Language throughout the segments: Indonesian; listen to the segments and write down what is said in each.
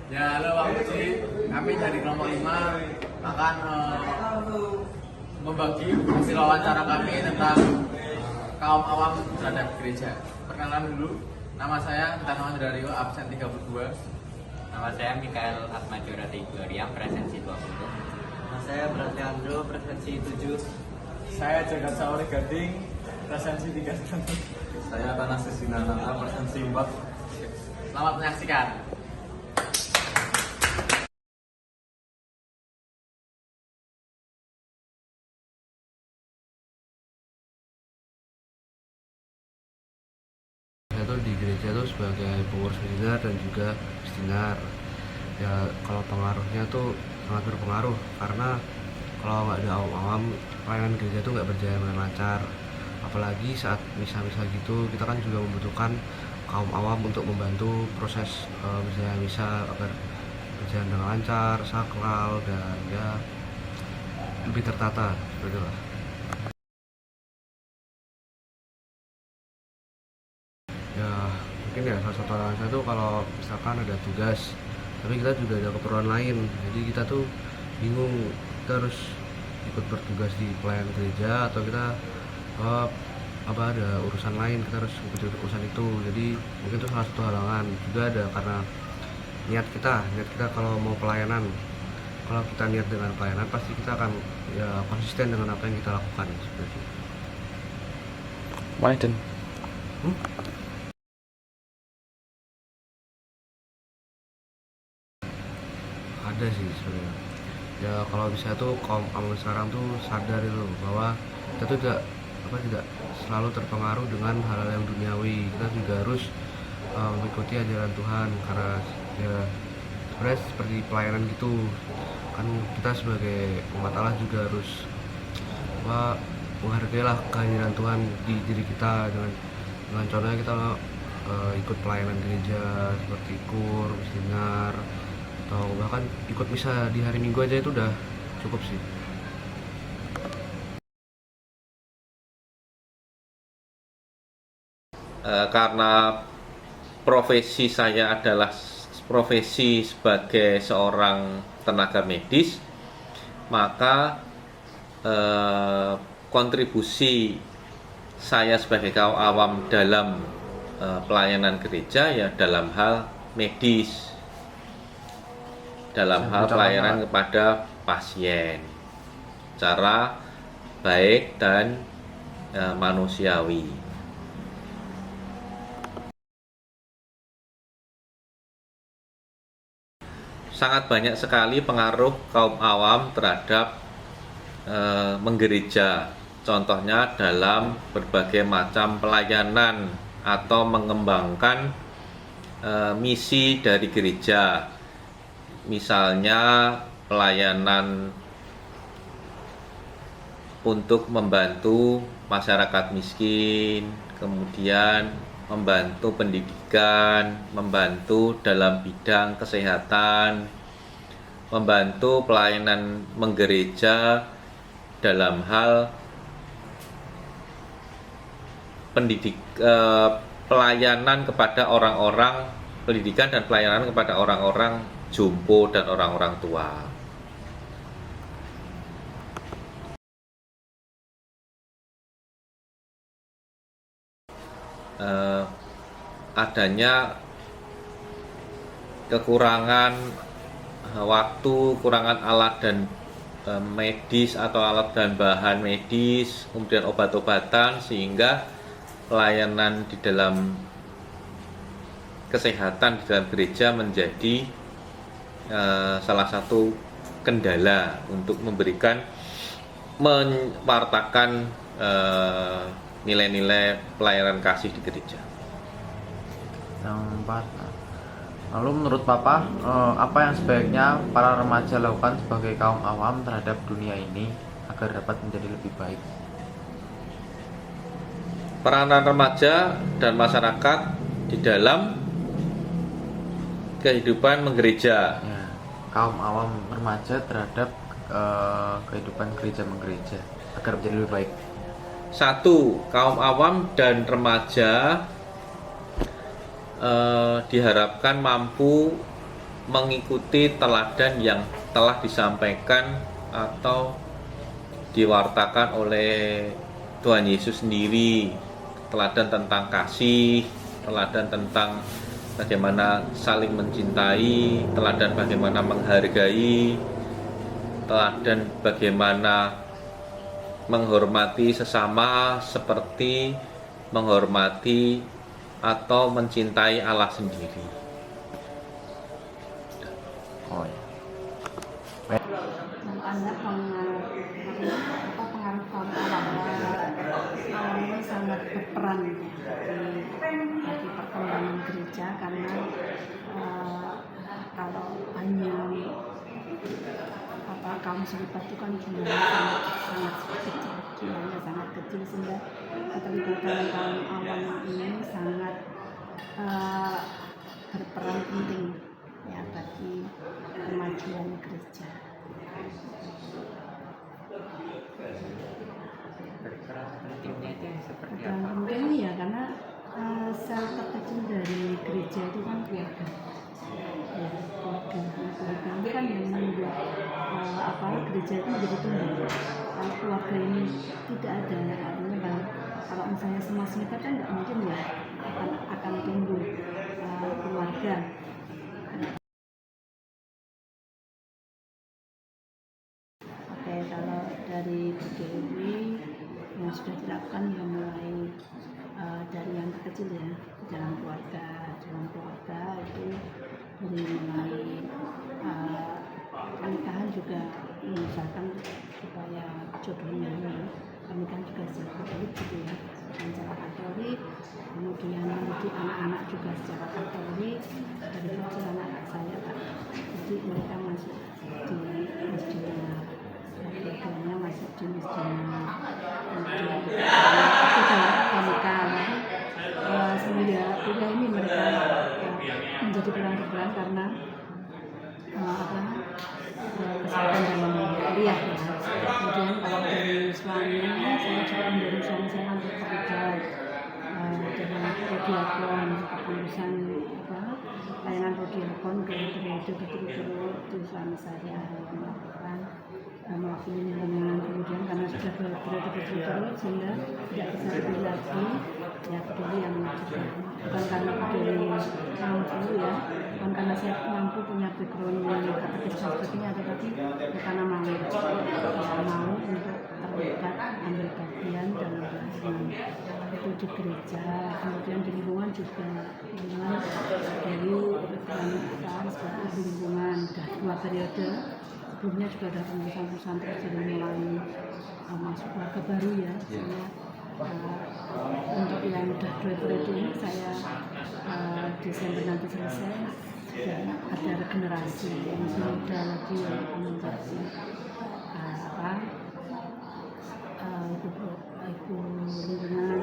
Ya, halo Pak Puji. Kami dari kelompok 5 akan membagi hasil wawancara kami tentang kaum awam terhadap gereja. Perkenalan dulu, nama saya Tano Andrario, absen 32. Nama saya Mikael Atmajora Tigoriam, presensi 20. Nama saya Berarti Andro, presensi 7. Saya Jagat Sauri Gading, presensi 31. Saya Tanah Sisinanata, presensi 4. Selamat menyaksikan. Saya tuh di gereja tuh sebagai pengurus seminar dan juga seminar. Ya kalau pengaruhnya tuh sangat berpengaruh karena kalau nggak ada awam-awam pelayanan gereja tuh nggak berjalan dengan lancar. Apalagi saat misa-misa gitu kita kan juga membutuhkan kaum awam untuk membantu proses berjalan misa agar berjalan dengan lancar, sakral dan ya lebih tertata seperti itu lah. Ya mungkin ya salah satu alasan itu kalau misalkan ada tugas tapi kita juga ada keperluan lain, jadi kita tuh bingung kita harus ikut bertugas di pelayanan gereja atau kita ada urusan lain, kita harus ikut urusan itu. Jadi mungkin itu salah satu halangan. Juga ada karena niat kita kalau mau pelayanan, kalau kita niat dengan pelayanan pasti kita akan ya konsisten dengan apa yang kita lakukan seperti itu. Maiden. Ada sih sebenarnya. Ya kalau bisa tuh kaum awam sekarang tuh sadar itu bahwa kita tuh tidak selalu terpengaruh dengan hal-hal yang duniawi. Kita juga harus mengikuti ajaran Tuhan karena ya sebenarnya seperti pelayanan gitu kan, kita sebagai umat Allah juga harus menghargailah kehadiran Tuhan di diri kita dengan contohnya kita ikut pelayanan gereja seperti kur, seminar, atau bahkan ikut misa di hari Minggu aja itu udah cukup sih. Karena profesi saya adalah profesi sebagai seorang tenaga medis, maka kontribusi saya sebagai kaum awam dalam pelayanan gereja ya dalam hal medis, dalam hal pelayanan kepada pasien secara baik dan manusiawi. Sangat banyak sekali pengaruh kaum awam terhadap menggereja. Contohnya dalam berbagai macam pelayanan atau mengembangkan misi dari gereja. Misalnya pelayanan untuk membantu masyarakat miskin, kemudian membantu pendidikan, membantu dalam bidang kesehatan, membantu pelayanan menggereja dalam hal pelayanan kepada orang-orang, pendidikan dan pelayanan kepada orang-orang jompo dan orang-orang tua. Adanya kekurangan waktu, kekurangan alat dan medis atau alat dan bahan medis, kemudian obat-obatan, sehingga pelayanan di dalam kesehatan di dalam gereja menjadi salah satu kendala untuk mewartakan nilai-nilai pelayanan kasih di gereja. Yang 4. Lalu menurut Papa, apa yang sebaiknya para remaja lakukan sebagai kaum awam terhadap dunia ini agar dapat menjadi lebih baik? Peranan remaja dan masyarakat di dalam kehidupan menggereja. Ya, kaum awam remaja terhadap kehidupan gereja menggereja agar menjadi lebih baik. 1. Kaum awam dan remaja diharapkan mampu mengikuti teladan yang telah disampaikan atau diwartakan oleh Tuhan Yesus sendiri. Teladan tentang kasih, teladan tentang bagaimana saling mencintai, teladan bagaimana menghargai, teladan bagaimana menghormati sesama seperti menghormati atau mencintai Allah sendiri. Oh ya. Ada pengaruh kaum awam ini sangat berperan bagi perkembangan gereja, karena kalau hanya kaum seribat itu kan jumlahnya sangat kecil, sehingga keterlibatan kaum awam ini sangat berperan penting ya bagi kemajuan gereja. Berperan pentingnya itu seperti Dan apa? mungkin ya karena sel terkecil dari gereja itu kan keluarga. Ya, keluarga itu kan yang membuat gereja itu menjadi tumbuh. Kalau keluarga ini tidak ada, artinya kalau misalnya semua kita kan nggak mungkin ya akan tumbuh keluarga. Oke, kalau dari PGRI yang sudah dilakukan ya mulai dari yang terkecil ya, dalam keluarga itu dari mulai pernikahan juga misalkan supaya jodohnya kami kan juga secara Katolik gitu ya, secara Katolik, kemudian mendidik anak-anak juga secara Katolik. Dari kecil anak saya Pak, jadi mereka masuk di masjidnya, keluarganya masuk di masjidnya, kemudian sudah pernikahan semenjak kuliah ini mereka menjadi peran karena kesehatan dalam kuliah ya. Kemudian kalau dari suami, saya juga mendorong suami saya untuk terlibat dengan Rodiakon, kepengurusan layanan Rodiakon ke periode berturut-turut itu suami saya yang melakukan mewakili lingkungan. Kemudian karena sudah periode berturut-turut sehingga tidak bisa lebih lagi ya peduli yang juga bukan karena peduli mampu ya, bukan karena saya mampu punya background yang katekis dan sebagainya, tetapi karena mau untuk terlibat ambil bagian dalam pelayanan itu di gereja, kemudian di lingkungan juga lingkungan dari peran sebagai lingkungan sudah 2 periode. Sebelumnya juga ada pengurusan terus jadi mulai masuk keluarga baru ya. Untuk yang udah 2 periode ini saya Desember nanti selesai sudah ada regenerasi yang muda lagi yang menjadi ibu lingkungan,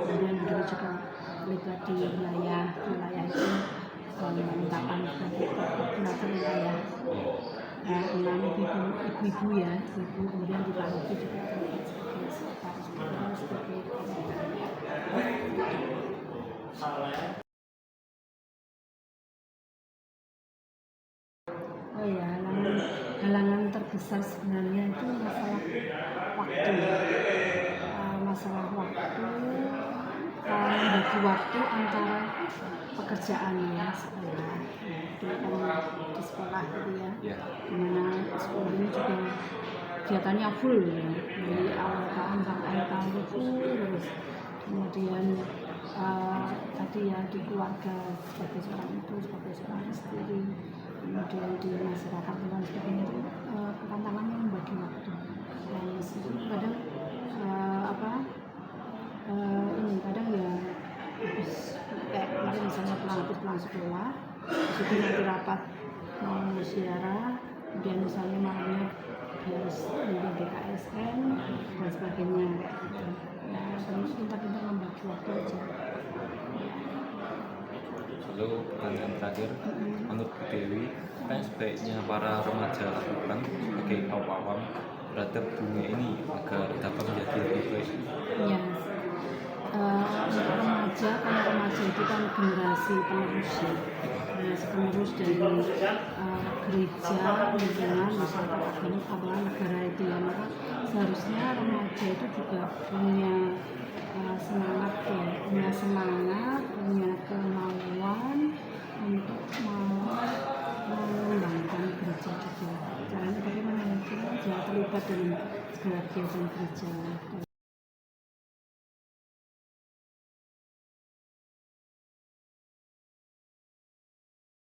kemudian dulu juga terlibat di wilayah itu menetapkan sebagai koordinator wilayah 6 ibu-ibu ya, ibu, kemudian di paroki juga terlibat sebagai oh ya, halangan terbesar sebenarnya itu masalah waktu, membagi waktu antara pekerjaan ya sekolah. Dulu kan di sekolah gitu ya, dimana sekolah ini juga kegiatannya full ya, dari awal tahun sampai akhir tahun itu full terus. Kemudian tadi ya di keluarga sebagai seorang ibu, sebagai seorang istri, kemudian di masyarakat dan sebagainya itu tantangannya membagi waktu. Dan kadang kadang ya habis kayak kemarin misalnya pulang sekolah, itu nanti rapat mau ziarah, kemudian misalnya malamnya harus bimbing BKSN dan sebagainya kayak gitu. Nah, terus pintar-pintar membagi waktu aja. Lalu pertanyaan terakhir, menurut Bu Dewi, apa yang sebaiknya para remaja lakukan sebagai kaum awam terhadap dunia ini agar dapat menjadi lebih baik? Ya, untuk remaja, karena remaja itu kan generasi penerus ya, generasi penerus dari gereja, lingkungan, masyarakat agama negara itu ya. Maka seharusnya remaja itu juga punya semangat ya, punya kemauan untuk mengembangkan gereja juga. Caranya bagaimana mungkin jangan terlibat dengan segala kegiatan gereja.